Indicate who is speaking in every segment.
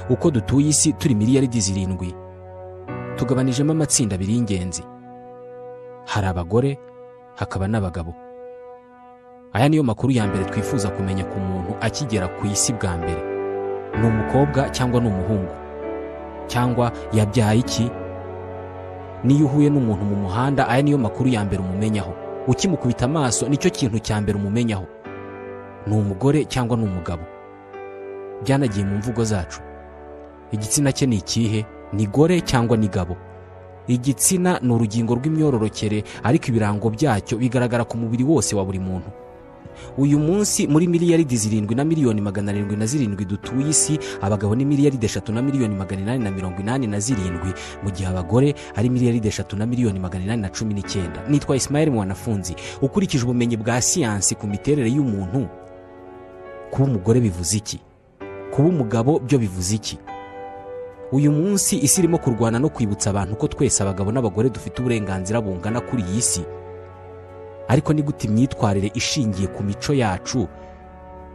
Speaker 1: uko dutuye isi turi miliyaridi 7 tugabanijemo amatsinda abiri y'ingenzi. Hari abagore hakaba n'abagabo. Aya niyo makuru ya mbere twifuza kumenya ku muntu akigera ku isi bwa mbere. Ni umukobwa cyangwa ni umuhungu? Cyangwa yabyaye iki? Niyo uhuye n'umuntu mu muhanda, aya niyo makuru ya mbere umumenyaho. Ukimukubita amaso nicyo kintu cya mbere umumenyaho. Ni umugore cyangwa ni umugabo? Byanagiye mu mvugo zacu. Igitsina cye ni ikihe? Ni gore cyangwa ni gabo? Igitsina ni urugingo rw'imyororokere, ariko ibirango byacyo bigaragara ku mubiri wose wa buri muntu. Uyu munsi muri miliyaridi 7 na miliyoni 707 dutuye isi, abagabo ni miliyaridi 3 na miliyoni 887, mu gihe abagore ari miliyaridi 3 na miliyoni 819. Nitwa Ismael Mwanafunzi. Ukurikije ubumenyi bwa siyansi ku miterere y'umuntu, kuba umugore bivuze iki? Kuba umugabo byo bivuze iki? Uyu munsi isi irimo kurwana no kwibutsa abantu ko twese abagabo n'abagore dufite uburenganzira bungana kuri iyi si. Ariko ni gute imyitwarire ishingiye ku mico yacu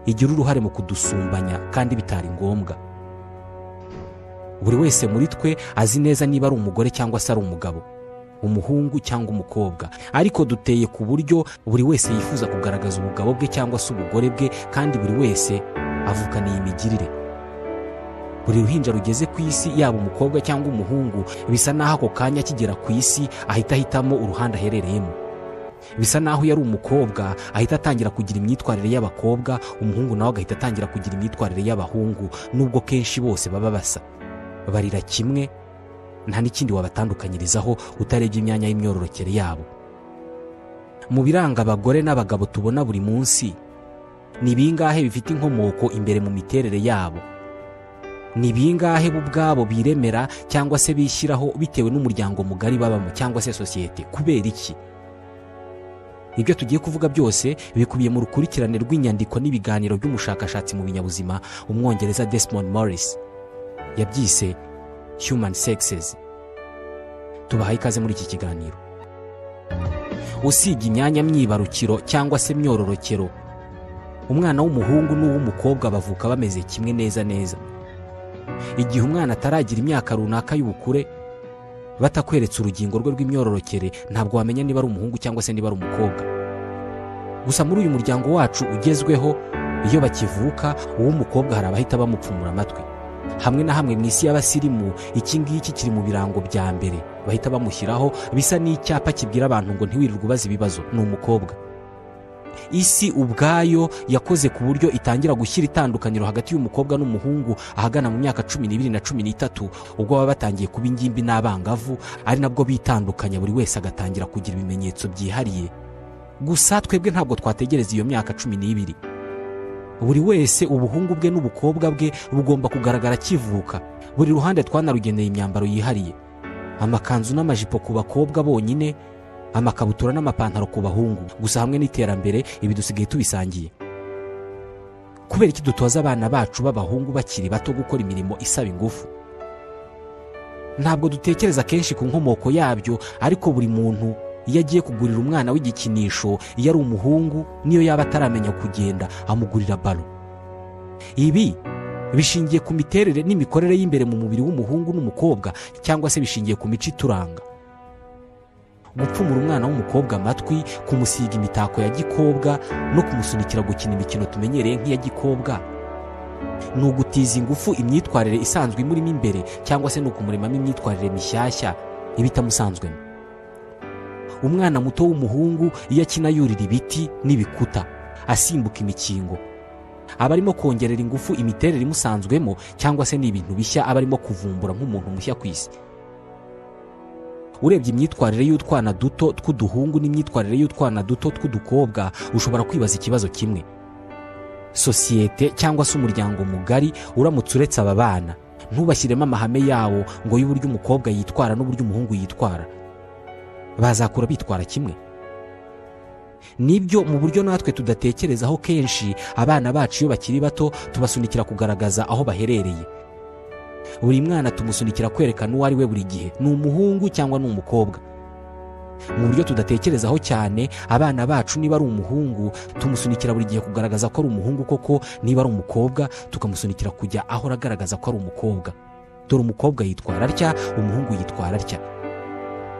Speaker 1: igira uruhare mu kudusumbanya kandi bitari ngombwa? Buri wese muri twe azi neza niba ari umugore cyangwa se ari umugabo, umuhungu cyangwa umukobwa, ariko duteye ku buryo buri wese yifuza kugaragaza ubugabo bwe cyangwa se ubugore bwe, kandi buri wese avukana iyi migirire. Buri ruhinja rugeze ku isi, yaba umukobwa cyangwa umuhungu, bisa naho ako kanya akigera ku isi ahita ahitamo uruhande aherereyemo. Bisa naho yari umukobwa ahita atangira kugira imyitwarire y'abakobwa, umuhungu nawe agahita atangira kugira imyitwarire y'abahungu, nubwo kenshi bose baba basa, barira kimwe, nta n'ikindi wabatandukanyirizaho utarebye imyanya y'imyororokere yabo. Mu biranga abagore n'abagabo tubona buri munsi, ni bingahe bifite inkomoko imbere mu miterere yabo? Ni bingahe bo ubwabo biremera cyangwa se bishyiraho bitewe n'umuryango mugari babamo cyangwa se sosiyete? Kubera iki? Ibyo tugiye kuvuga byose bikubiye mu rukurikirane rw'inyandiko n'ibiganiro by'umushakashatsi mu binyabuzima, umwongereza Desmond Morris yabyise Human Sexes. Tubahaye ikaze muri iki kiganiro. Usibye imyanya myibarukiro cyangwa se myororokero, umwana w'umuhungu n'uw'umukobwa bavuka bameze kimwe neza neza. Igihe umwana ataragira imyaka runaka y'ubukure, batakweretse urugingo rwe rw'imyororokere, ntabwo wamenya niba ari umuhungu cyangwa se niba ari umukobwa. Gusa muri uyu muryango wacu ugezweho, iyo bakivuka uw'umukobwa hari abahita bamupfumura amatwi. Hamwe na hamwe mu isi y'abasirimu, iki ngiki kiri mu birango bya mbere bahita bamushyiraho, bisa n'icyapa kibwira abantu ngo ntiwirirwe ubaza ibibazo, ni umukobwa. Isi ubwayo yakoze ku buryo itangira gushyira itandukaniro hagati y'umukobwa n'umuhungu ahagana mu myaka 12 na 13, ubwo baba batangiye kuba ingimbi n'abangavu, ari nabwo bitandukanya, buri wese agatangira kugira ibimenyetso byihariye. Gusa twebwe ntabwo twategereza iyo myaka 12. Buri wese ubuhungu bwe n'ubukobwa bwe bugomba kugaragara kivuka. Buri ruhande twanarugeneye imyambaro yihariye: amakanzu n'amajipo ku bakobwa bonyine, amakabutura n'amapantaro ku bahungu. Gusa hamwe n'iterambere ibi dusigaye tubisangiye. Kubera iki dutoza abana bacu b'abahungu bakiri bato gukora imirimo isaba ingufu? Ntabwo dutekereza kenshi ku nkomoko yabyo, ariko buri muntu iyo agiye kugurira umwana w'igikinisho, iyo ari umuhungu niyo yaba ataramenya kugenda, amugurira balo. Ibi bishingiye ku miterere n'imikorere y'imbere mu mubiri w'umuhungu n'umukobwa, cyangwa se bishingiye ku mico ituranga. Gupfumura umwana w'umukobwa amatwi, kumusiga imitako ya gikobwa no kumusunikira gukina imikino tumenyereye nk'iya gikobwa, ni ugutiza ingufu imyitwarire isanzwe imurimo imbere, cyangwa se ni ukumuremamo imyitwarire mishyashya ibitamusanzwemo. Umwana muto w'umuhungu iyo akina yurira ibiti n'ibikuta, asimbuka imikingo, aba arimo kongerera ingufu imiterere imusanzwemo, cyangwa se ni ibintu bishya aba arimo kuvumbura nk'umuntu mushya ku isi. Urebye imyitwarire y'utwana duto tw'uduhungu n'imyitwarire y'utwana duto tw'udukobwa, ushobora kwibaza ikibazo kimwe: sosiyete cyangwa se umuryango mugari uramutse uretse aba bana, ntubashyiremo amahame yawo ngo y'uburyo umukobwa yitwara n'uburyo umuhungu yitwara, bazakura bitwara kimwe? Nibyo, mu buryo natwe tudatekerezaho kenshi, abana bacu iyo bakiri bato tubasunikira kugaragaza aho baherereye. Buri mwana tumusunikira kwerekana uwo ari we buri gihe, ni umuhungu cyangwa ni umukobwa. mu buryo tudatekerezaho cyane. Abana bacu niba ari umuhungu tumusunikira buri gihe kugaragaza ko ari umuhungu koko, niba ari umukobwa tukamusunikira kujya ahora agaragaza ko ari umukobwa. Dore umukobwa yitwara atya, umuhungu yitwara atya.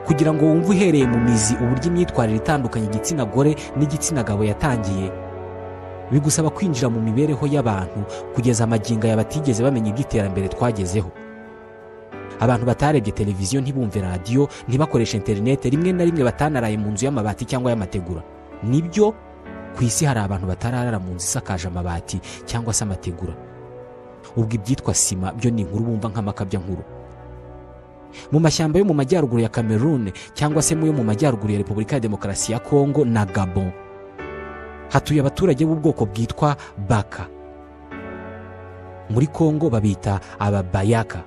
Speaker 1: Kugira ngo wumve uhereye mu mizi uburyo imyitwarire itandukanye igitsina gore n'igitsina gabo yatangiye, bigusaba kwinjira mu mibereho y'abantu kugeza amagingo aya batigeze bamenya iby'iterambere twagezeho. Abantu batarebye televiziyo, ntibumve radiyo, ntibakoreshe interineti, rimwe na rimwe batanaraye mu nzu y'amabati cyangwa y'amategura. Nibyo, ku isi hari abantu batararara mu nzu isakaje amabati cyangwa se amategura. Ubwo ibyitwa sima byo ni inkuru bumva nk'amakabya nkuru. Mu mashyamba yo mu majyaruguru ya Cameroon cyangwa se yo mu majyaruguru ya Repubulika ya Demokarasi ya Kongo na Gabon, hatuye abaturage b'ubwoko bwitwa Baka. Muri Kongo babita ababayaka.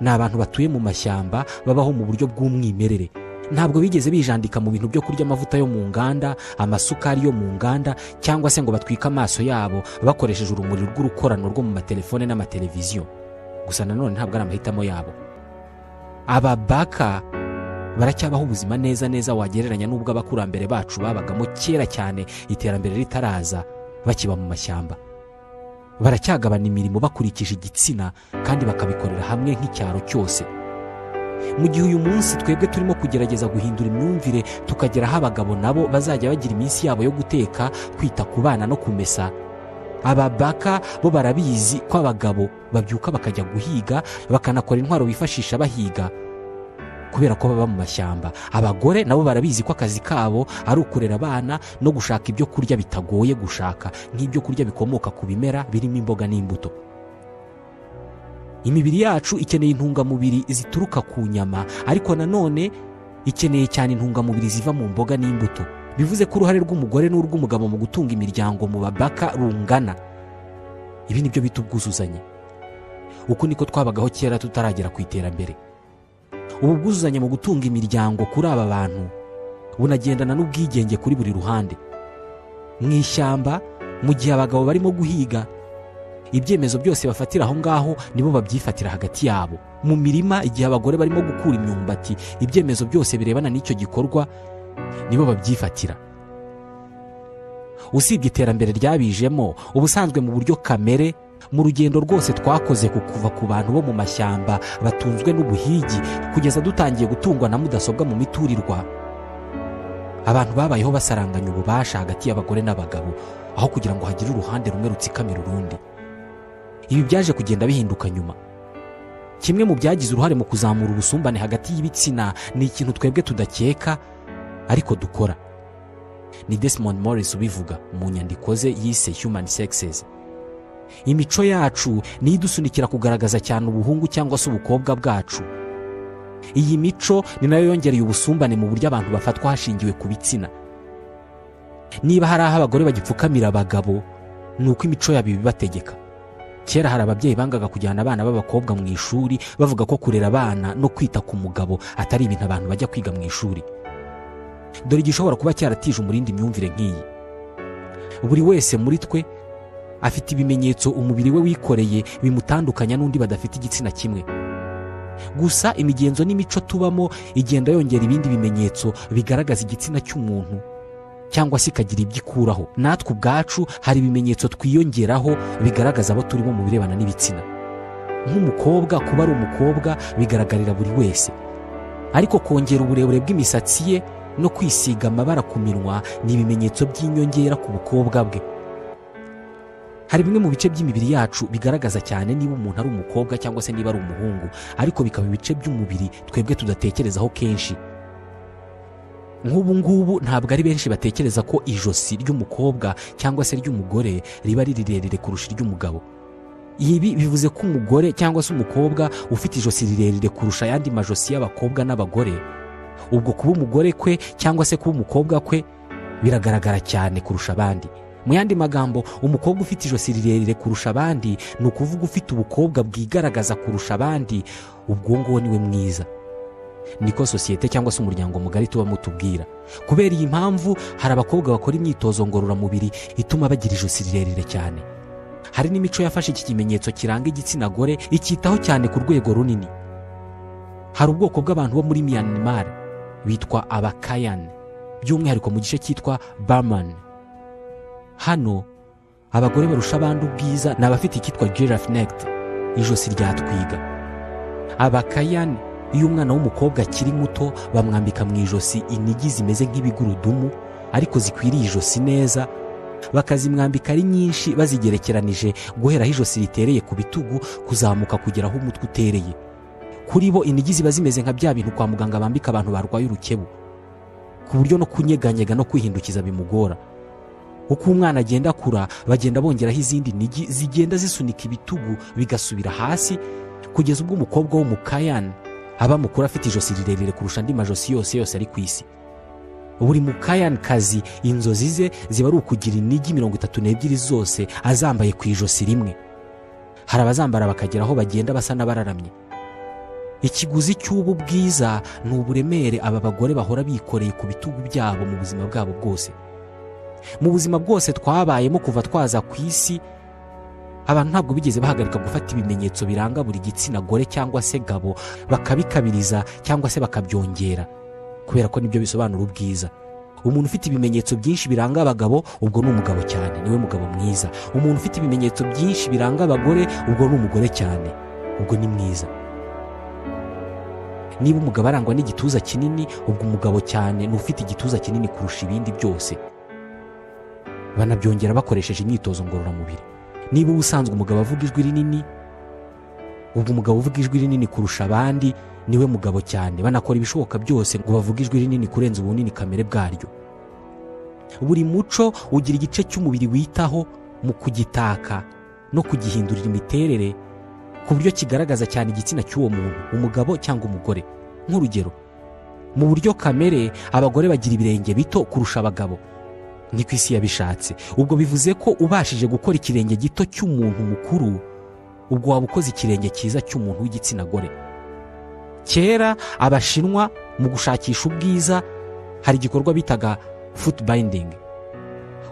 Speaker 1: Ni abantu batuye mu mashyamba, babaho mu buryo bw'umwimerere. Ntabwo bigeze bijandika mu bintu byo kurya amavuta yo mu nganda, amasukari yo mu nganda, cyangwa se ngo batwike amaso yabo bakoresheje urumuri rw'urukorano rwo mu matelefone n'amateleviziyo. Gusa nanone ntabwo ari amahitamo yabo. Ababaka baracyabaho ubuzima neza neza wagereranya n'ubwo abakurambere bacu babagamo kera cyane iterambere ritaraza, bakiba mu mashyamba. Baracyagabana imirimo bakurikije igitsina kandi bakabikorera hamwe nk'icyaro cyose. Mu gihe uyu munsi twebwe turimo kugerageza guhindura imyumvire tukagera aho abagabo nabo bazajya bagira iminsi yabo yo guteka, kwita ku bana no kumesa, ababaka bo barabizi ko abagabo babyuka bakajya guhiga, bakanakora intwaro bifashisha bahiga kubera ko baba mu mashyamba. Abagore nabo barabizi ko akazi kabo ari ukurera abana no gushaka ibyo kurya bitagoye gushaka, nk'ibyo kurya bikomoka ku bimera birimo imboga n'imbuto. Imibiri yacu ikeneye intungamubiri zituruka ku nyama, ariko nanone ikeneye cyane intungamubiri ziva mu mboga n'imbuto. Bivuze ko uruhare rw'umugore n'urw'umugabo mu gutunga imiryango mu babaka rungana. Ibi nibyo bita ubwuzuzanye. Uku niko twabagaho kera tutaragera ku iterambere. Ubu bwuzuzanye mu gutunga imiryango kuri aba bantu bunagendana n'ubwigenge kuri buri ruhande. Mu ishyamba, mu gihe abagabo barimo guhiga, ibyemezo byose bafatira aho ngaho nibo babyifatira hagati yabo. Mu mirima, igihe abagore barimo gukura imyumbati, ibyemezo byose birebana n'icyo gikorwa nibo babyifatira. Usibye iterambere ryabijemo, ubusanzwe mu buryo kamere, mu rugendo rwose twakoze kuva ku bantu bo mu mashyamba batunzwe n'ubuhigi kugeza dutangiye gutungwa na mudasobwa mu miturirwa, abantu babayeho basaranganya ububasha hagati y'abagore n'abagabo aho kugira ngo hagire uruhande rumwe rutsikamira urundi. Ibi byaje kugenda bihinduka nyuma. Kimwe mu byagize uruhare mu kuzamura ubusumbane hagati y'ibitsina ni ikintu twebwe tudakeka ariko dukora. Ni Desmond Morris ubivuga mu nyandiko ze yise Human Sexes. Imico yacu ni idusunikira kugaragaza cyane ubuhungu cyangwa se ubukobwa bwacu. Iyi mico ni nayo yongereye ubusumbane mu buryo abantu bafatwa hashingiwe ku bitsina. Niba hari aho abagore bagipfukamira abagabo, ni uko imico yabo ibibategeka. Kera hari ababyeyi bangaga kujyana abana b'abakobwa mu ishuri, bavuga ko kurera abana no kwita ku mugabo atari ibintu abantu bajya kwiga mu ishuri. Dore igishobora kuba cyaratije umurindi imyumvire nk'iyi. Buri wese muri twe afite ibimenyetso umubiri we wikoreye bimutandukanya n'undi badafite igitsina kimwe. Gusa imigenzo n'imico tubamo igenda yongera ibindi bimenyetso bigaragaza igitsina cy'umuntu cyangwa se ikagira ibyo ikuraho. Natwe ubwacu hari ibimenyetso twiyongeraho bigaragaza abo turimo mu birebana n'ibitsina. Nk'umukobwa, kuba ari umukobwa bigaragarira buri wese, ariko kongera uburebure bw'imisatsi ye no kwisiga amabara ku minwa ni ibimenyetso by'inyongera ku bukobwa bwe. Hari bimwe mu bice by'imibiri yacu bigaragaza cyane niba umuntu ari umukobwa cyangwa se niba ari umuhungu, ariko bikaba ibice by'umubiri twebwe tudatekerezaho kenshi. Nk'ubu ngubu ntabwo ari benshi batekereza ko ijosi ry'umukobwa cyangwa se ry'umugore riba ari rirerire kurusha iry'umugabo. Ibi bivuze ko umugore cyangwa se umukobwa ufite ijosi rirerire kurusha ayandi majosi y'abakobwa n'abagore, ubwo kuba umugore kwe cyangwa se kuba umukobwa kwe biragaragara cyane kurusha abandi. Mu yandi magambo, umukobwa ufite ijosi rirerire kurusha abandi ni ukuvuga ufite ubukobwa bwigaragaza kurusha abandi, ubwo nguwo niwe mwiza. Niko sosiyete cyangwa se umuryango mugari tuba mutubwira. Kubera iyi mpamvu hari abakobwa bakora imyitozo ngororamubiri ituma bagira ijosi rirerire cyane. Hari n'imico yafashe iki kimenyetso kiranga igitsina gore icyitaho cyane ku rwego runini. Hari ubwoko bw'abantu bo muri Myanmar bitwa abakayani, by'umwihariko mu gice cyitwa Burman. Hano abagore barusha abandi ubwiza ni abafite icyitwa giraffe neck, ijosi rya twiga. Abakayani, iyo umwana w'umukobwa akiri muto bamwambika mu ijosi inigi zimeze nk'ibigurudumu ariko zikwiriye ijosi neza, bakazimwambika ari nyinshi bazigerekeranije guhera aho ijosi ritereye ku bitugu kuzamuka kugera aho umutwe utereye. Kuri bo inigi ziba zimeze nka bya bintu kwa muganga bambika abantu barwaye urukebu, ku buryo no kunyeganyega no kwihindukiza bimugora. Uko umwana agenda akura bagenda bongeraho izindi nigi zigenda zisunika ibitugu bigasubira hasi, kugeza ubwo umukobwa w'umukayani aba mukuru afite ijosi rirerire kurusha andi majosi yose ari ku isi. Buri mukayanikazi inzozi ze ziba ari ukugira inigi 32 zose azambaye ku ijosi rimwe. Hari abazambara bakagera aho bagenda basa n'abararamye. Ikiguzi cy'ubu bwiza ni uburemere aba bagore bahora bikoreye ku bitugu byabo mu buzima bwabo bwose. Mu buzima bwose twabayemo kuva twaza ku isi, abantu ntabwo bigeze bahagarika gufata ibimenyetso biranga buri gitsina gore cyangwa se gabo bakabikabiriza cyangwa se bakabyongera, kubera ko nibyo bisobanura ubwiza. Umuntu ufite ibimenyetso byinshi biranga abagabo, ubwo ni umugabo cyane, niwe mugabo mwiza. Umuntu ufite ibimenyetso byinshi biranga abagore, ubwo ni umugore cyane, ubwo ni mwiza. Niba umugabo arangwa n'igituza kinini, ubwo umugabo cyane ni ufite igituza kinini kurusha ibindi byose. Banabyongera bakoresheje imyitozo ngororamubiri. Niba ubusanzwe umugabo avuga ijwi rinini, ubwo umugabo uvuga ijwi rinini kurusha abandi niwe mugabo cyane. Banakora ibishoboka byose ngo bavuge ijwi rinini kurenza ubunini kamere bwaryo. Buri muco ugira igice cy'umubiri witaho mu kugitaka no kugihindurira imiterere ku buryo kigaragaza cyane igitsina cy'uwo muntu, umugabo cyangwa umugore. Nk'urugero, mu buryo kamere abagore bagira ibirenge bito kurusha abagabo, ni ku isi yabishatse. Ubwo bivuze ko ubashije gukora ikirenge gito cy'umuntu mukuru, ubwo waba ukoze ikirenge cyiza cy'umuntu w'igitsina gore. Kera Abashinwa mu gushakisha ubwiza hari igikorwa bitaga foot binding.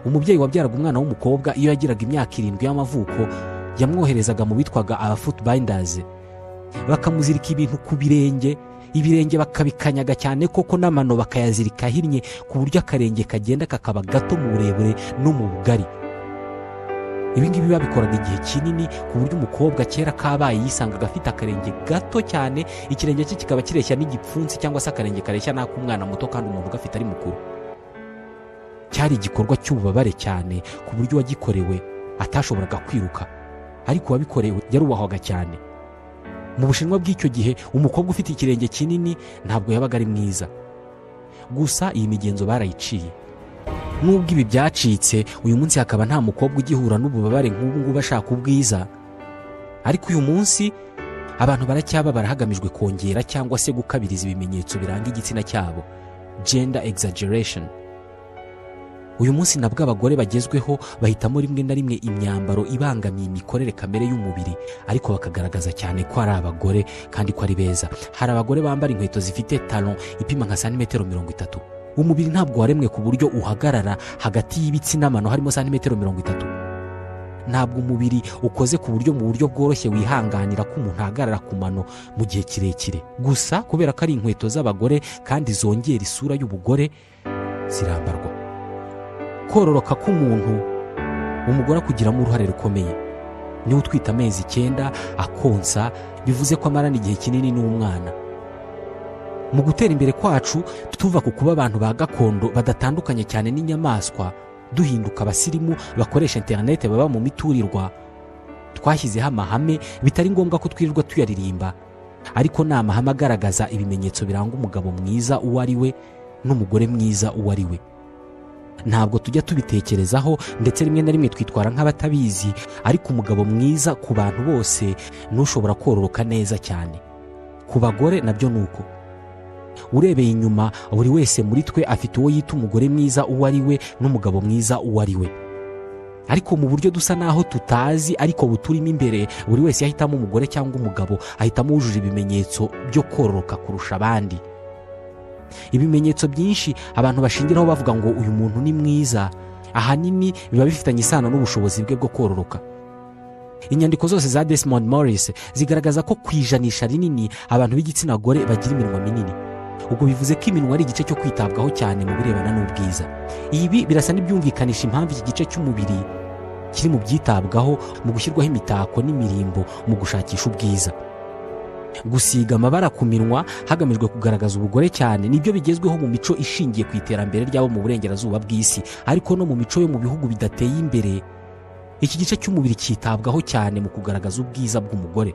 Speaker 1: Umubyeyi wabyaraga umwana w'umukobwa iyo yagiraga imyaka 7 y'amavuko yamwoherezaga mu bitwaga aba foot binders, bakamuzirika ibintu ku birenge, ibirenge bakabikanyaga cyane koko n'amano bakayazirika ahinnye ku buryo akarenge kagenda kakaba gato mu burebure no mu bugari. Ibi ngibi babikoraga igihe kinini ku buryo umukobwa kera kabaye yisangaga afite akarenge gato cyane, ikirenge cye kikaba kireshya n'igipfunsi cyangwa se akarenge kareshya n'ak'umwana muto kandi umuntu gafite ari mukuru. Cyari igikorwa cy'ububabare cyane ku buryo uwagikorewe atashoboraga kwiruka, ariko uwabikorewe yarubahwaga cyane. Mu Bushinwa bw'icyo gihe umukobwa ufite ikirenge kinini ntabwo yabaga ari mwiza. Gusa iyi migenzo barayiciye. Nubwo ibi byacitse, uyu munsi hakaba nta mukobwa ugihura n'ububabare nk'ubu ngubu ashaka ubwiza, ariko uyu munsi abantu baracyababara hagamijwe kongera cyangwa se gukabiriza ibimenyetso biranga igitsina cyabo, gender exaggeration. Uyu munsi nabwo abagore bagezweho bahitamo rimwe na rimwe imyambaro ibangamiye imikorere kamere y'umubiri, ariko bakagaragaza cyane ko ari abagore kandi ko ari beza. Hari abagore bambara inkweto zifite talon ipima nka santimetero 30. Umubiri ntabwo waremwe ku buryo uhagarara hagati y'ibitsi n'amano harimo santimetero 30. Ntabwo umubiri ukoze ku buryo mu buryo bworoshye wihanganira ko umuntu ahagarara ku mano mu gihe kirekire. Gusa kubera ko ari inkweto z'abagore kandi zongera isura y'ubugore, zirambarwa. Kororoka k'umuntu umugore akugiramo uruhare rukomeye. Niwe utwita amezi 9 akonsa, bivuze ko amarana igihe kinini n'umwana. Mu gutera imbere kwacu tuva ku kuba abantu ba gakondo badatandukanye cyane n'inyamaswa, duhinduka abasirimu bakoresha internet, baba mu miturirwa, twashyizeho amahame bitari ngombwa ko twirirwa tuyaririmba, ariko ni amahame agaragaza ibimenyetso biranga umugabo mwiza uwo ari we n'umugore mwiza uwo ari we. Ntabwo tujya tubitekerezaho, ndetse rimwe na rimwe twitwara nk'abatabizi, ariko umugabo mwiza ku bantu bose n'ushobora kororoka neza cyane. Ku bagore nabyo nuko. Urebeye inyuma, buri wese muri twe afite uwo yita umugore mwiza uwo ari we n'umugabo mwiza uwo ari we, ariko mu buryo dusa naho tutazi ariko buturimo imbere, buri wese yahitamo umugore cyangwa umugabo ahitamo wujuje ibimenyetso byo kororoka kurusha abandi. Ibimenyetso byinshi abantu bashingiraho bavuga ngo uyu muntu ni mwiza, ahanini biba bifitanye isano n'ubushobozi bwe bwo kororoka. Inyandiko zose za Desmond Morris zigaragaza ko kwijanisha rinini abantu b'igitsina gore bagira iminwa minini. ubwo bivuze ko iminwa ari igice cyo kwitabwaho cyane mu birebana n'ubwiza. Ibi birasa n'ibyumvikanisha impamvu iki gice cy'umubiri kiri mu byitabwaho mu gushyirwaho imitako n'imirimbo mu gushakisha ubwiza. Gusiga amabara ku minwa hagamijwe kugaragaza ubugore cyane nibyo bigezweho mu mico ishingiye ku iterambere ry'abo mu burengerazuba bw'isi, ariko no mu mico yo mu bihugu bidateye imbere iki gice cy'umubiri cyitabwaho cyane mu kugaragaza ubwiza bw'umugore.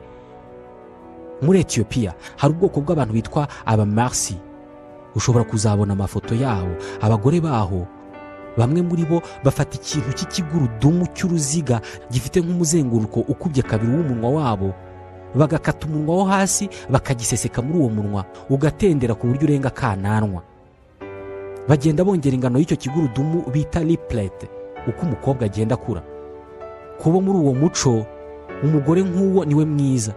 Speaker 1: Muri Ethiopia hari ubwoko bw'abantu bitwa abamarsi. Ushobora kuzabona amafoto yabo. Abagore baho bamwe muri bo bafata ikintu cy'ikigurudumu cy'uruziga gifite nk'umuzenguruko ukubye kabiri w'umunwa wabo, bagakata umunwa wo hasi bakagiseseka muri uwo munwa ugatendera ku buryo urenga kananwa. Bagenda bongera ingano y'icyo kigurudumu bita liplet uko umukobwa agenda akura. Kuba muri uwo muco umugore nk'uwo niwe mwiza.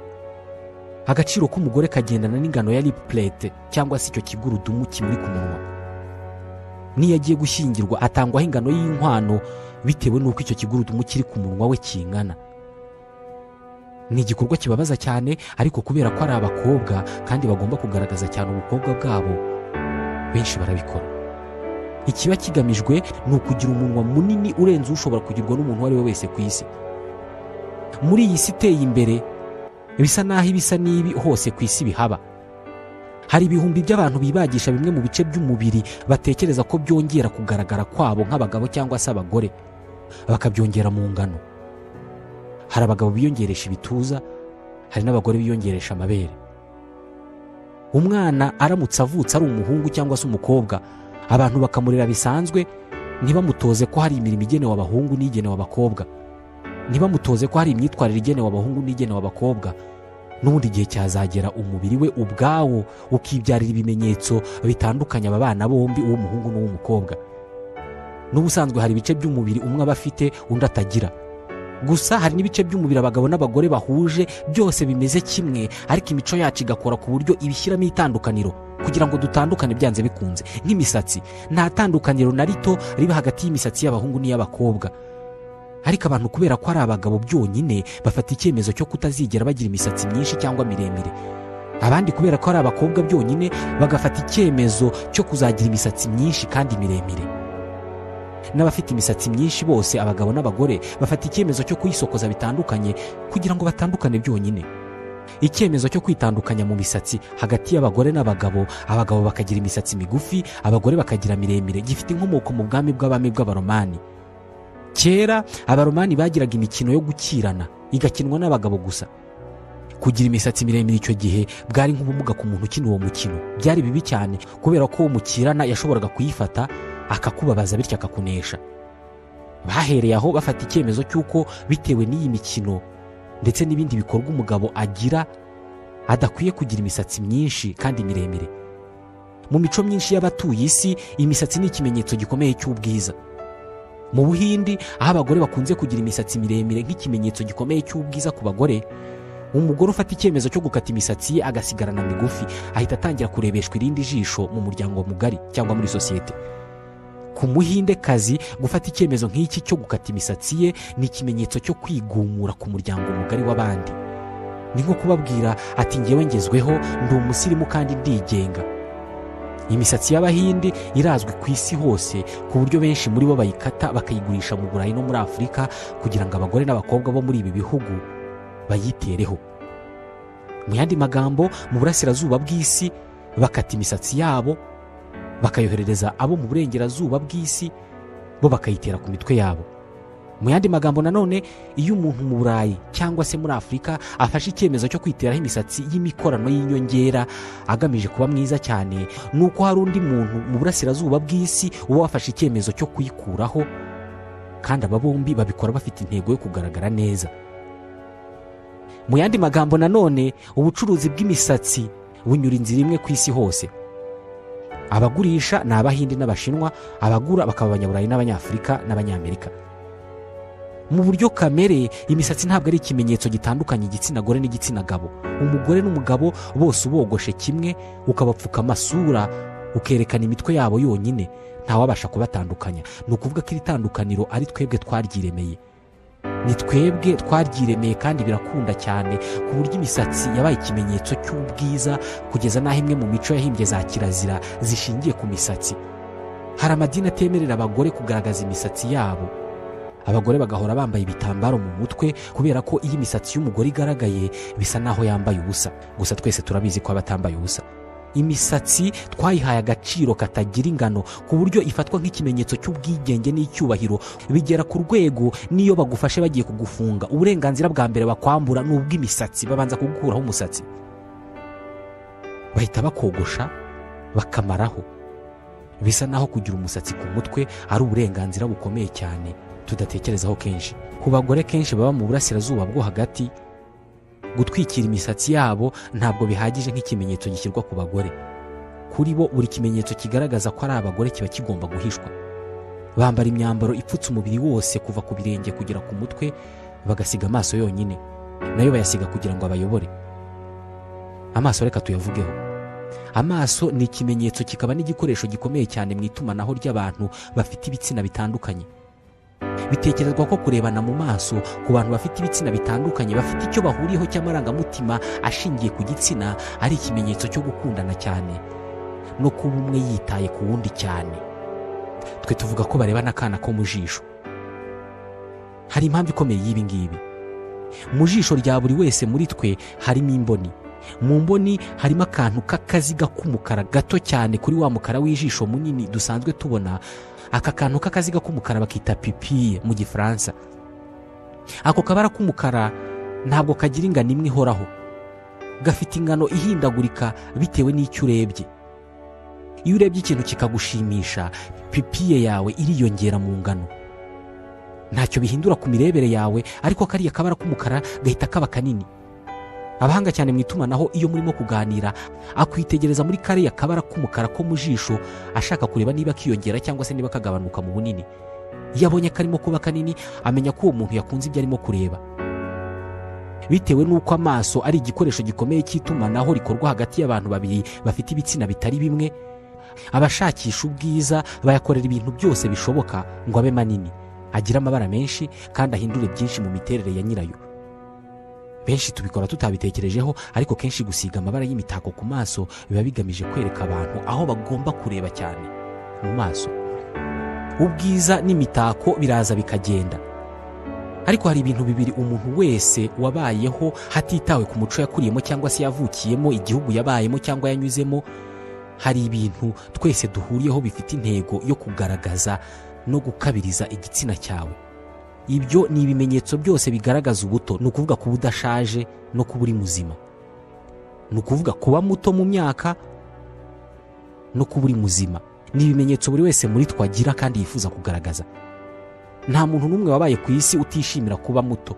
Speaker 1: Agaciro k'umugore kagendana n'ingano ya liplet cyangwa se icyo kigurudumu kimuri ku munwa. Niyo agiye gushyingirwa atangwaho ingano y'inkwano bitewe n'uko icyo kigurudumu kiri ku munwa we kingana. Ni igikorwa kibabaza cyane, ariko kubera ko ari abakobwa kandi bagomba kugaragaza cyane ubukobwa bwabo, benshi barabikora. Ikiba kigamijwe ni ukugira umunwa munini urenze ushobora kugirwa n'umuntu uwo ari we wese ku isi. Muri iyi si iteye imbere bisa naho ibisa n'ibi hose ku isi bihaba. Hari ibihumbi by'abantu bibagisha bimwe mu bice by'umubiri batekereza ko byongera kugaragara kwabo nk'abagabo cyangwa se abagore, bakabyongera mu ngano. Hari abagabo biyongeresha ibituza, hari n'abagore biyongeresha amabere. Umwana aramutse avutse ari umuhungu cyangwa se umukobwa, abantu bakamurera bisanzwe, ntibamutoze ko hari imirimo igenewe abahungu n'igenewe abakobwa, ntibamutoze ko hari imyitwarire igenewe abahungu n'igenewe abakobwa. N'ubundi igihe cyazagera umubiri we ubwawo ukibyarira ibimenyetso bitandukanye aba bana bombi, uw'umuhungu n'uw'umukobwa. N'ubusanzwe hari ibice by'umubiri umwe aba afite undi atagira. Gusa hari n'ibice by'umubiri abagabo n'abagore bahuje byose bimeze kimwe, ariko imico yacu igakora ku buryo ibishyiramo itandukaniro kugira ngo dutandukane byanze bikunze. Nk'imisatsi, nta tandukaniro na rito riba hagati y'imisatsi y'abahungu n'iy'abakobwa. Ariko abantu kubera ko ari abagabo byonyine bafata icyemezo cyo kutazigera bagira imisatsi myinshi cyangwa miremire. Abandi kubera ko ari abakobwa byonyine bagafata icyemezo cyo kuzagira imisatsi myinshi kandi miremire. N'abafite imisatsi myinshi bose, abagabo n'abagore, bafata icyemezo cyo kuyisokoza bitandukanye kugira ngo batandukane byonyine. Icyemezo cyo kwitandukanya mu misatsi hagati y'abagore n'abagabo, abagabo bakagira imisatsi migufi, abagore bakagira miremire, gifite inkomoko mu bwami bw'abami bw'abaromani. Kera abaromani bagiraga imikino yo gukirana igakinwa n'abagabo gusa. Kugira imisatsi miremire icyo gihe bwari nk'ubumuga ku muntu ukina uwo mukino. Byari bibi cyane kubera ko uwo mukirana yashoboraga kuyifata akakubabaza bityo akakunesha. Bahereye aho bafata icyemezo cy'uko bitewe n'iyi mikino ndetse n'ibindi bikorwa umugabo agira adakwiye kugira imisatsi myinshi kandi miremire. Mu mico myinshi y'abatuye isi, imisatsi ni ikimenyetso gikomeye cy'ubwiza. Mu Buhindi, aho abagore bakunze kugira imisatsi miremire nk'ikimenyetso gikomeye cy'ubwiza ku bagore, umugore ufata icyemezo cyo gukata imisatsi ye agasigarana migufi ahita atangira kurebeshwa irindi jisho mu muryango mugari cyangwa muri sosiyete. Ku Muhindekazi, gufata icyemezo nk'iki cyo gukata imisatsi ye ni ikimenyetso cyo kwigumura ku muryango mugari w'abandi. Ni nko kubabwira ati njyewe ngezweho, ndi umusirimu kandi ndigenga. Imisatsi y'Abahindi irazwi ku isi hose ku buryo benshi muri bo bayikata bakayigurisha mu Burayi no muri Afurika kugira ngo abagore n'abakobwa bo muri ibi bihugu bayitereho. Mu yandi magambo, mu burasirazuba bw'isi bakata imisatsi yabo bakayoherereza abo mu burengerazuba bw'isi, bo bakayitera ku mitwe yabo. Mu yandi magambo nanone, iyo umuntu mu Burayi cyangwa se muri Afurika afashe icyemezo cyo kwiteraho imisatsi y'imikorano y'inyongera agamije kuba mwiza cyane, nuko hari undi muntu mu burasirazuba bw'isi uba wafashe icyemezo cyo kuyikuraho, kandi aba bombi babikora bafite intego yo kugaragara neza. Mu yandi magambo nanone, ubucuruzi bw'imisatsi bunyura inzira imwe ku isi hose. Abagurisha ni Abahindi n'Abashinwa, abagura bakaba Abanyaburayi n'Abanyafurika n'Abanyamerika. Mu buryo kamere, imisatsi ntabwo ari ikimenyetso gitandukanye igitsina gore n'igitsina gabo. Umugore n'umugabo bose ubogoshe kimwe, ukabapfuka amasura, ukerekana imitwe yabo yonyine, ntawabasha kubatandukanya. Ni ukuvuga ko iri tandukaniro ari twebwe twaryiremeye. ni twebwe twaryiremeye kandi birakunda cyane ku buryo imisatsi yabaye ikimenyetso cy'ubwiza kugeza n'aho imwe mu mico yahimbye za kirazira zishingiye ku misatsi. Hari amadini atemerera abagore kugaragaza imisatsi yabo. Abagore bagahora bambaye ibitambaro mu mutwe kubera ko iyo imisatsi y'umugore igaragaye bisa naho yambaye ubusa. Gusa twese turabizi ko aba atambaye ubusa. Imisatsi twayihaye agaciro katagira ingano ku buryo ifatwa nk'ikimenyetso cy'ubwigenge n'icyubahiro, bigera ku rwego n'iyo bagufashe bagiye kugufunga uburenganzira bwa mbere bakwambura ni ubw'imisatsi. Babanza kugukuraho umusatsi, bahita bakogosha bakamaraho. Bisa naho kugira umusatsi ku mutwe ari uburenganzira bukomeye cyane tudatekerezaho kenshi. Ku bagore kenshi baba mu burasirazuba bwo hagati, gutwikira imisatsi yabo ntabwo bihagije nk'ikimenyetso gishyirwa ku bagore. Kuri bo buri kimenyetso kigaragaza ko ari abagore kiba kigomba guhishwa. Bambara imyambaro ipfutse umubiri wose kuva ku birenge kugera ku mutwe, bagasiga amaso yonyine, nayo bayasiga kugira ngo abayobore. Amaso reka tuyavugeho. Amaso ni ikimenyetso kikaba n'igikoresho gikomeye cyane mu itumanaho ry'abantu bafite ibitsina bitandukanye. Bitekerezwa ko kurebana mu maso ku bantu bafite ibitsina bitandukanye bafite icyo bahuriyeho cy'amarangamutima ashingiye ku gitsina ari ikimenyetso cyo gukundana cyane no kuba umwe yitaye ku wundi cyane. Twe tuvuga ko barebana akana ko mu jisho. Hari impamvu ikomeye y'ibi ngibi. Mu jisho rya buri wese muri twe harimo imboni. Mu mboni harimo akantu k'akaziga k'umukara gato cyane kuri wa mukara w'ijisho munini dusanzwe tubona. Aka kantu k'akaziga k'umukara bakita pupille mu Gifaransa. Ako kabara k'umukara ntabwo kagira ingano imwe ihoraho. Gafite ingano ihindagurika bitewe n'icyo urebye. Iyo urebye ikintu kikagushimisha, pupille yawe iriyongera mu ngano. Ntacyo bihindura ku mirebere yawe, ariko kariya kabara k'umukara gahita kaba kanini. Abahanga cyane mu itumanaho iyo murimo kuganira akwitegereza muri kariya kabara k'umukara ko mu jisho ashaka kureba niba kiyongera cyangwa se niba kagabanuka mu bunini. Iyo abonye karimo kuba kanini amenya ko uwo muntu yakunze ibyo arimo kureba. Bitewe n'uko amaso ari igikoresho gikomeye cy'itumanaho rikorwa hagati y'abantu babiri bafite ibitsina bitari bimwe, abashakisha ubwiza bayakorera ibintu byose bishoboka ngo abe manini, agire amabara menshi kandi ahindure byinshi mu miterere ya nyirayo. Benshi tubikora tutabitekerejeho, ariko kenshi gusiga amabara y'imitako ku maso biba bigamije kwereka abantu aho bagomba kureba cyane mu maso. Ubwiza n'imitako biraza bikagenda, ariko hari ibintu bibiri umuntu wese wabayeho hatitawe ku muco yakuriyemo cyangwa se yavukiyemo, igihugu yabayemo cyangwa yanyuzemo. Hari ibintu twese duhuriyeho bifite intego yo kugaragaza no gukabiriza igitsina cyawe. Ibyo ni ibimenyetso byose bigaragaza ubuto, ni ukuvuga kuba udashaje no kuba uri muzima. Ni ukuvuga kuba muto mu myaka no kuba uri muzima. Ni ibimenyetso buri wese muri twagira kandi yifuza kugaragaza. Nta muntu n'umwe wabaye ku isi utishimira kuba muto.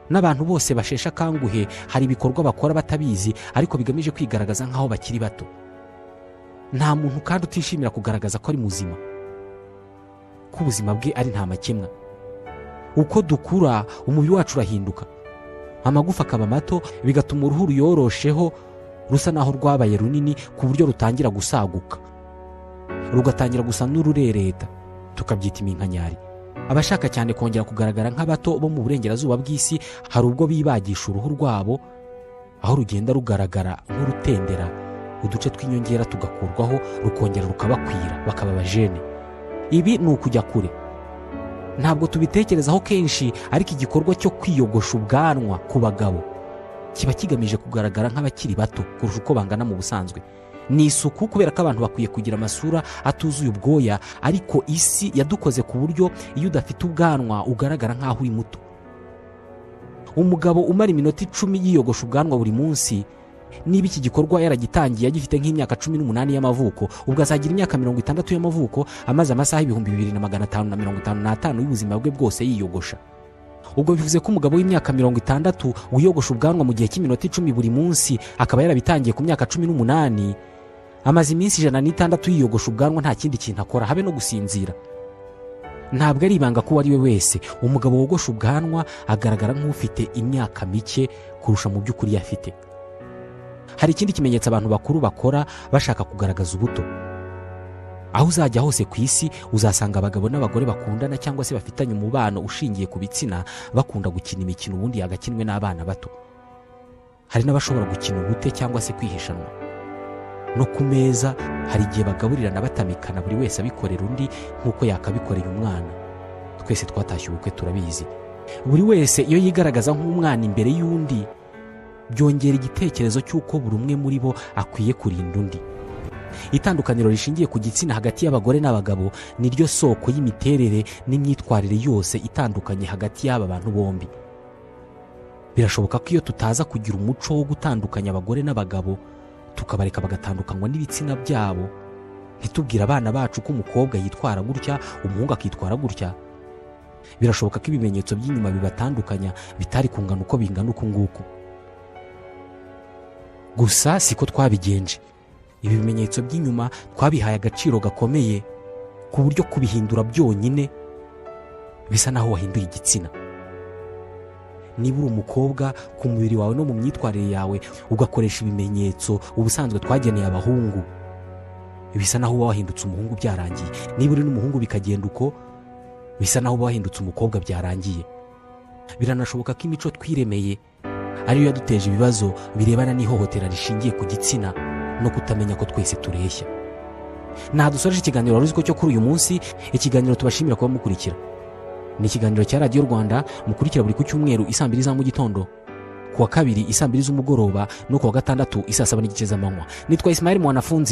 Speaker 1: N'abantu bose bashesha akanguhe hari ibikorwa bakora batabizi ariko bigamije kwigaragaza nk'aho bakiri bato. Nta muntu kandi utishimira kugaragaza ko ari muzima, ko ubuzima bwe ari nta makemwa. Uko dukura umubiri wacu urahinduka, amagufa akaba mato, bigatuma uruhu ruyorosheho rusa naho rwabaye runini ku buryo rutangira gusaguka, rugatangira gusa n'ururereta, tukabyita iminkanyari. Abashaka cyane kongera kugaragara nk'abato bo mu burengerazuba bw'isi hari ubwo bibagisha uruhu rwabo, aho rugenda rugaragara nk'urutendera, uduce tw'inyongera tugakurwaho rukongera rukabakwira bakaba abajene. Ibi ni ukujya kure. Ntabwo tubitekerezaho kenshi, ariko igikorwa cyo kwiyogosha ubwanwa ku bagabo kiba kigamije kugaragara nk'abakiri bato kurusha uko bangana mu busanzwe. Ni isuku kubera ko abantu bakwiye kugira amasura atuzuye ubwoya, ariko isi yadukoze ku buryo iyo udafite ubwanwa ugaragara nk'aho uri muto. Umugabo umara iminota 10 yiyogosha ubwanwa buri munsi, niba iki gikorwa yaragitangiye agifite nk'imyaka 18 y'amavuko, ubwo azagira imyaka 60 y'amavuko amaze amasaha 2555 y'ubuzima bwe bwose yiyogosha. Ubwo bivuze ko umugabo w'imyaka 60 wiyogosha ubwanwa mu gihe cy'iminota 10 buri munsi, akaba yarabitangiye ku myaka 18, amaze iminsi 106 yiyogosha ubwanwa nta kindi kintu akora habe no gusinzira. Ntabwo ari ibanga ko ari we wese umugabo wogosha ubwanwa agaragara nk'ufite imyaka mike kurusha mu by'ukuri yafite. Hari ikindi kimenyetso abantu bakuru bakora bashaka kugaragaza ubuto. aho uzajya hose ku isi uzasanga abagabo n'abagore bakundana cyangwa se bafitanye umubano ushingiye ku bitsina bakunda gukina imikino ubundi yagakinwe n'abana bato. Hari n'abashobora gukina ubute cyangwa se kwihishanwa. No ku meza hari igihe bagaburirana batamikana, buri wese abikorera undi nk'uko yakabikoreye umwana. Twese twatashye ubukwe turabizi. Buri wese iyo yigaragaza nk'umwana imbere y'undi, byongera igitekerezo cy'uko buri umwe muri bo akwiye kurinda undi. Itandukaniro rishingiye ku gitsina hagati y'abagore n'abagabo ni ryo soko y'imiterere n'imyitwarire yose itandukanye hagati y'aba bantu bombi. Birashoboka ko iyo tutaza kugira umuco wo gutandukanya abagore n'abagabo, tukabareka bagatandukanywa n'ibitsina byabo, ntitubwire abana bacu ko umukobwa yitwara gutya, umuhungu akitwara gutya, birashoboka ko ibimenyetso by'inyuma bibatandukanya bitari kungana uko bingana uku nguku. Gusa siko twabigenje. Ibi bimenyetso by'inyuma twabihaye agaciro gakomeye ku buryo kubihindura byonyine bisa naho wahinduye igitsina. Niba uri umukobwa, ku mubiri wawe no mu myitwarire yawe ugakoresha ibimenyetso ubusanzwe twageneye abahungu, bisa naho uba wahindutse umuhungu byarangiye. Niba uri n'umuhungu bikagenda uko, bisa naho uba wahindutse umukobwa byarangiye. Biranashoboka ko imico twiremeye ariyo yaduteje ibibazo birebana n'ihohotera rishingiye ku gitsina no kutamenya ko twese tureshya. Dusoreje ikiganiro wari uzi ko cyo kuri uyu munsi. Ikiganiro tubashimira kuba mukurikira. Ni ikiganiro cya Radio Rwanda mukurikira buri ku cyumweru 2:00 za mu gitondo, ku wa kabiri 2:00 z'umugoroba no ku wa gatandatu 7:30 z'amanywa. Nitwa Ismail Mwanafunzi.